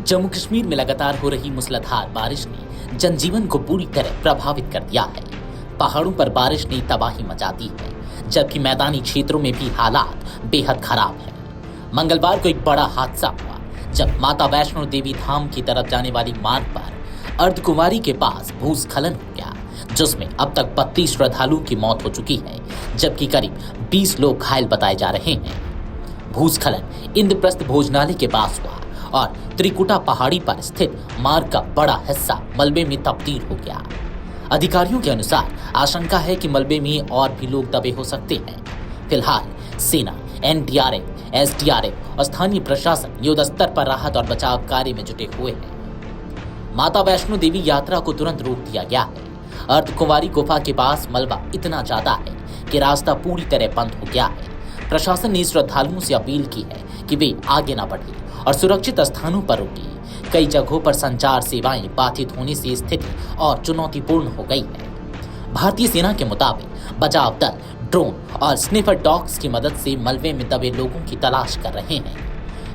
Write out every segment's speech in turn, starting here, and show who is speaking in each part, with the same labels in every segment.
Speaker 1: जम्मू कश्मीर में लगातार हो रही मूसलाधार बारिश ने जनजीवन को पूरी तरह प्रभावित कर दिया है। पहाड़ों पर बारिश ने तबाही मचा दी है, जबकि मैदानी क्षेत्रों में भी हालात बेहद खराब हैं। मंगलवार को एक बड़ा हादसा हुआ जब माता वैष्णो देवी धाम की तरफ जाने वाली मार्ग पर अर्धकुमारी के पास भूस्खलन हो गया, जिसमें अब तक 32 श्रद्धालुओं की मौत हो चुकी है, जबकि करीब 20 लोग घायल बताए जा रहे हैं। भूस्खलन इंद्रप्रस्थ भोजनालय के पास हुआ और त्रिकुटा पहाड़ी पर स्थित मार्ग का बड़ा हिस्सा मलबे में तब्दील हो गया। अधिकारियों के अनुसार आशंका है कि मलबे में और भी लोग दबे हो सकते हैं। फिलहाल सेना, एनडीआरएफ, एसडीआरएफ और स्थानीय प्रशासन युद्ध स्तर पर राहत और बचाव कार्य में जुटे हुए हैं। माता वैष्णो देवी यात्रा को तुरंत रोक दिया गया है। अर्धकुंवारी गुफा के पास मलबा इतना ज्यादा है कि रास्ता पूरी तरह बंद हो गया है। प्रशासन ने श्रद्धालुओं से अपील की है कि वे आगे न बढ़े और सुरक्षित स्थानों पर रुके। कई जगहों पर संचार सेवाएं बाधित होने से स्थिति और चुनौतीपूर्ण हो गई है। भारतीय सेना के मुताबिक बचाव दल ड्रोन और स्निफर डॉग्स की मदद से मलबे में दबे लोगों की तलाश कर रहे हैं।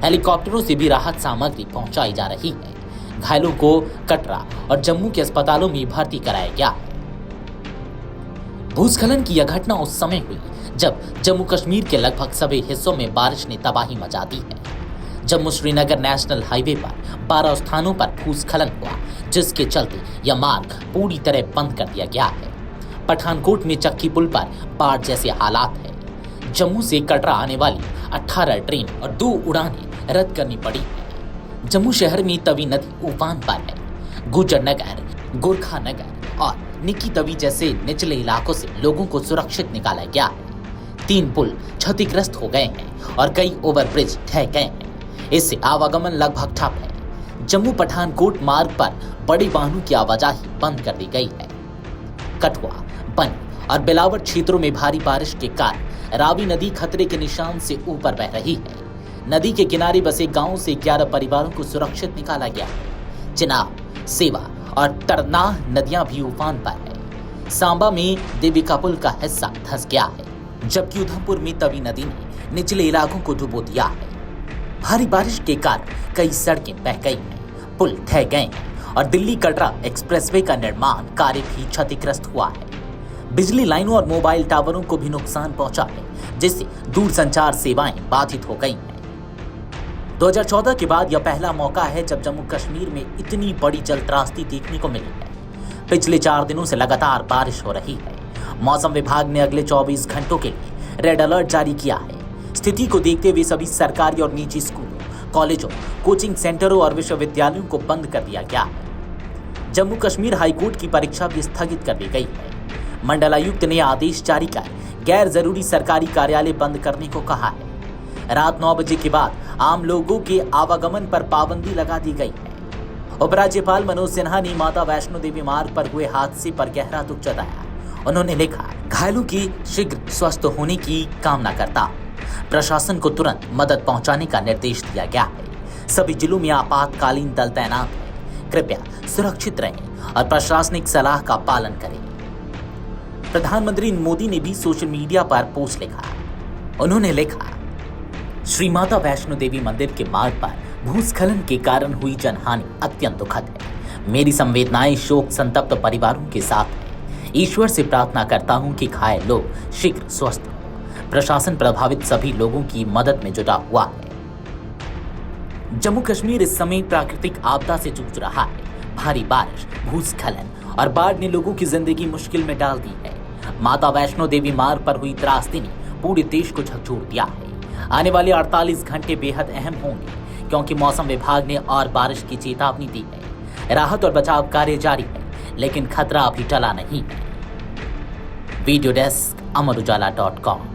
Speaker 1: हेलीकॉप्टरों से भी राहत सामग्री पहुंचाई जा रही है। घायलों को कटरा और जम्मू के अस्पतालों में भर्ती कराया गया है। भूस्खलन की यह घटना उस समय हुई जब जम्मू कश्मीर के लगभग सभी हिस्सों में बारिश ने तबाही मचा दी है। जम्मू श्रीनगर नेशनल हाईवे पर 12 स्थानों पर भूस्खलन हुआ, जिसके चलते यह मार्ग पूरी तरह बंद कर दिया गया है। पठानकोट में चक्की पुल पर बाढ़ जैसे हालात है। जम्मू से कटरा आने वाली 18 ट्रेन और 2 उड़ानें रद्द करनी पड़ी है। जम्मू शहर में तवी नदी उफान पर है। गुज्जर नगर, गोरखा नगर और निकी तवी जैसे निचले इलाकों से लोगों को सुरक्षित निकाला गया है। 3 पुल क्षतिग्रस्त हो गए हैं और कई ओवरब्रिज ढह गए हैं। इससे आवागमन लगभग ठप है। जम्मू पठानकोट मार्ग पर बड़े वाहनों की आवाजाही बंद कर दी गई है। कठुआ, बनी और बिलावर क्षेत्रों में भारी बारिश के कारण रावी नदी खतरे के निशान से ऊपर बह रही है। नदी के किनारे बसे गांवों से 11 परिवारों को सुरक्षित निकाला गया है। चिनाब, सेवा और तरनाह नदियां भी उफान पर है। सांबा में देविका पुल का हिस्सा धंस गया है, जबकि उधमपुर में तवी नदी ने निचले इलाकों को डुबो दिया है। भारी बारिश के कारण कई सड़कें बह गई हैं, पुल ढह गए हैं और दिल्ली कटरा एक्सप्रेसवे का निर्माण कार्य भी क्षतिग्रस्त हुआ है। बिजली लाइनों और मोबाइल टावरों को भी नुकसान पहुंचा है, जिससे दूरसंचार सेवाएं बाधित हो गई हैं। 2014 के बाद यह पहला मौका है जब जम्मू कश्मीर में इतनी बड़ी जल त्रासदी देखने को मिली है। पिछले 4 दिनों से लगातार बारिश हो रही है। मौसम विभाग ने अगले 24 घंटों के लिए रेड अलर्ट जारी किया है। स्थिति को देखते हुए सभी सरकारी और निजी स्कूलों, कॉलेजों, कोचिंग सेंटरों और विश्वविद्यालयों को बंद कर दिया गया है। जम्मू कश्मीर हाईकोर्ट की परीक्षा भी स्थगित कर दी गई है। मंडलायुक्त ने आदेश जारी कर गैर जरूरी सरकारी कार्यालय बंद करने को कहा है। रात 9 बजे के बाद आम लोगों के आवागमन पर पाबंदी लगा दी गई है। उपराज्यपाल मनोज सिन्हा ने माता वैष्णो देवी मार्ग पर हुए हादसे पर गहरा दुख जताया। उन्होंने लिखा, घायलों की शीघ्र स्वस्थ होने की कामना करता हूं। प्रशासन को तुरंत मदद पहुंचाने का निर्देश दिया गया है। सभी जिलों में आपातकालीन दल तैनात है। कृपया सुरक्षित रहें और प्रशासनिक सलाह का पालन करें। प्रधानमंत्री मोदी ने भी सोशल मीडिया पर पोस्ट लिखा। उन्होंने लिखा, श्री माता वैष्णो देवी मंदिर के मार्ग पर भूस्खलन के कारण हुई जनहानि अत्यंत दुखद है। मेरी संवेदनाएं शोक संतप्त परिवारों के साथ है। ईश्वर से प्रार्थना करता हूं कि घायल लोग शीघ्र स्वस्थ हों। प्रशासन प्रभावित सभी लोगों की मदद में जुटा हुआ है। जम्मू कश्मीर इस समय प्राकृतिक आपदा से जूझ रहा है। भारी बारिश, भूस्खलन और बाढ़ ने लोगों की जिंदगी मुश्किल में डाल दी है। माता वैष्णो देवी मार्ग पर हुई त्रासदी ने पूरे देश को झकझोर दिया है। आने वाले 48 घंटे बेहद अहम होंगे, क्योंकि मौसम विभाग ने और बारिश की चेतावनी दी है। राहत और बचाव कार्य जारी है, लेकिन खतरा अभी टला नहीं है। Video desk amarujala.com।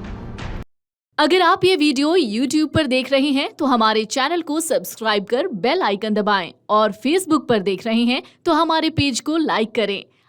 Speaker 2: अगर आप ये वीडियो YouTube पर देख रहे हैं तो हमारे चैनल को सब्सक्राइब कर बेल आइकन दबाएं और Facebook पर देख रहे हैं तो हमारे पेज को लाइक करें।